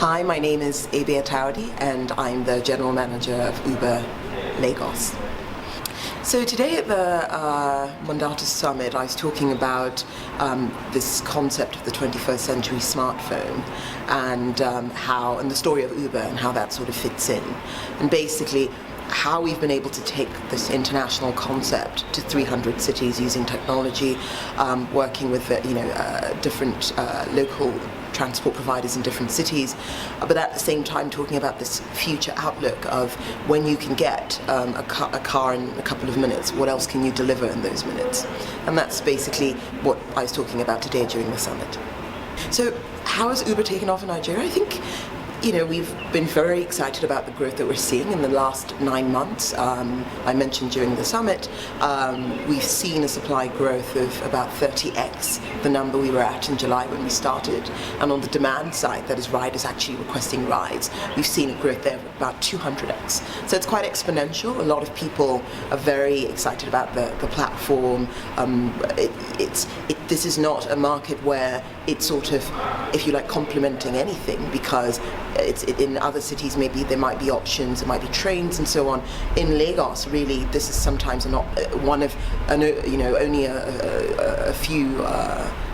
Hi, my name is Ebi Atawodi and I'm the General Manager of Uber Lagos. So today at the Mondato Summit I was talking about this concept of the 21st century smartphone and and the story of Uber and how that sort of fits in. And basically how we've been able to take this international concept to 300 cities using technology, working with different local transport providers in different cities, but at the same time talking about this future outlook of when you can get a car in a couple of minutes, what else can you deliver in those minutes? And that's basically what I was talking about today during the summit. So how has Uber taken off in Nigeria? I think we've been very excited about the growth that we're seeing in the last 9 months. I mentioned during the summit, we've seen a supply growth of about 30x the number we were at in July when we started. And on the demand side, that is riders actually requesting rides, we've seen a growth there of about 200x. So it's quite exponential. A lot of people are very excited about the platform. This is not a market where it's sort of, if you like, complementing anything, because in other cities maybe there might be options, there might be trains and so on. In Lagos, really, this is sometimes only a few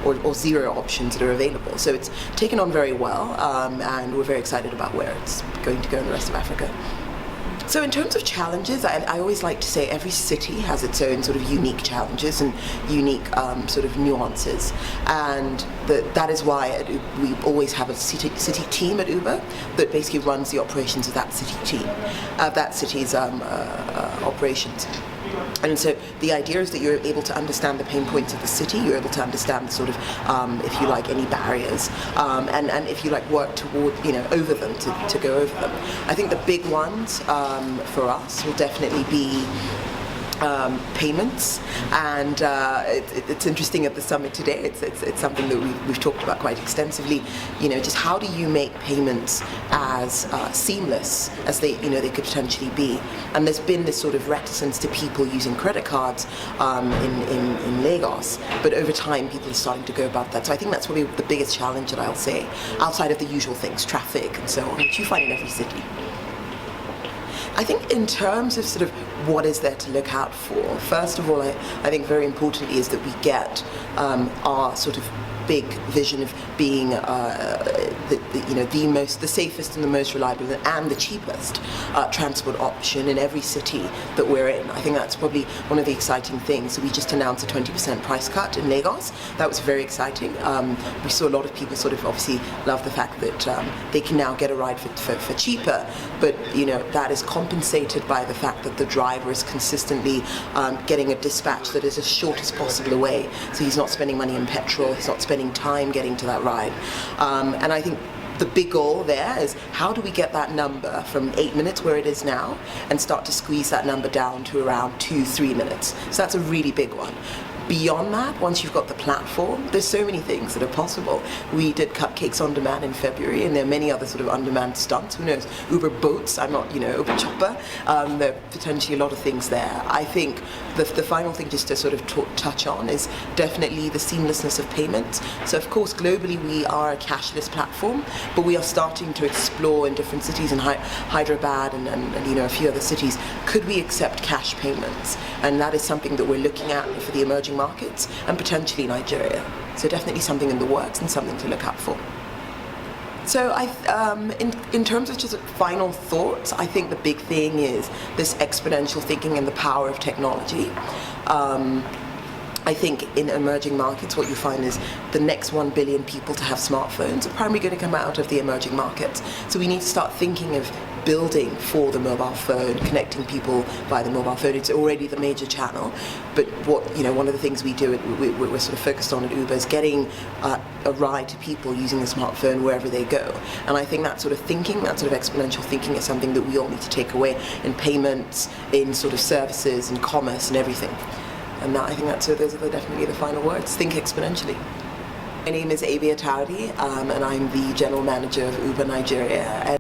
or zero options that are available. So it's taken on very well, and we're very excited about where it's going to go in the rest of Africa. So in terms of challenges, I always like to say every city has its own sort of unique challenges and unique sort of nuances, and that is why we always have a city team at Uber that basically runs the operations of that city team, that city's operations. And so the idea is that you're able to understand the pain points of the city, you're able to understand the sort of, if you like, any barriers, and if you like, work toward, over them, to go over them. I think the big ones for us will definitely be payments, and it's interesting at the summit today. It's something that we've talked about quite extensively. Just how do you make payments as seamless as they could potentially be? And there's been this sort of reticence to people using credit cards in Lagos, but over time people are starting to go about that. So I think that's probably the biggest challenge that I'll say, outside of the usual things, traffic and so on, which you find in every city. I think in terms of sort of what is there to look out for, first of all, I think very importantly is that we get our sort of big vision of being the safest and the most reliable and the cheapest transport option in every city that we're in. I think that's probably one of the exciting things. So we just announced a 20% price cut in Lagos. That was very exciting. We saw a lot of people sort of obviously love the fact that they can now get a ride for cheaper, but that is compensated by the fact that the driver is consistently getting a dispatch that is as short as possible away. So he's not spending money on petrol, he's not spending time getting to that ride. And I think the big goal there is how do we get that number from 8 minutes where it is now and start to squeeze that number down to around 2-3 minutes. So that's a really big one. Beyond that, once you've got the platform, there's so many things that are possible. We did cupcakes on demand in February, and there are many other sort of on-demand stunts. Who knows? Uber boats, I'm not, Uber chopper. There are potentially a lot of things there. I think the final thing just to sort of touch on is definitely the seamlessness of payments. So of course, globally we are a cashless platform, but we are starting to explore in different cities, in Hyderabad and a few other cities, could we accept cash payments? And that is something that we're looking at for the emerging markets and potentially Nigeria. So definitely something in the works and something to look out for. So in terms of just final thoughts, I think the big thing is this exponential thinking and the power of technology. I think in emerging markets what you find is the next 1 billion people to have smartphones are primarily going to come out of the emerging markets. So we need to start thinking of building for the mobile phone, connecting people via the mobile phone. It's already the major channel, but one of the things we're sort of focused on at Uber is getting a ride to people using the smartphone wherever they go. And I think that sort of thinking, that sort of exponential thinking is something that we all need to take away in payments, in sort of services and commerce and everything. And I think those are definitely the final words. Think exponentially. My name is Ebi Atawodi, and I'm the General Manager of Uber Nigeria.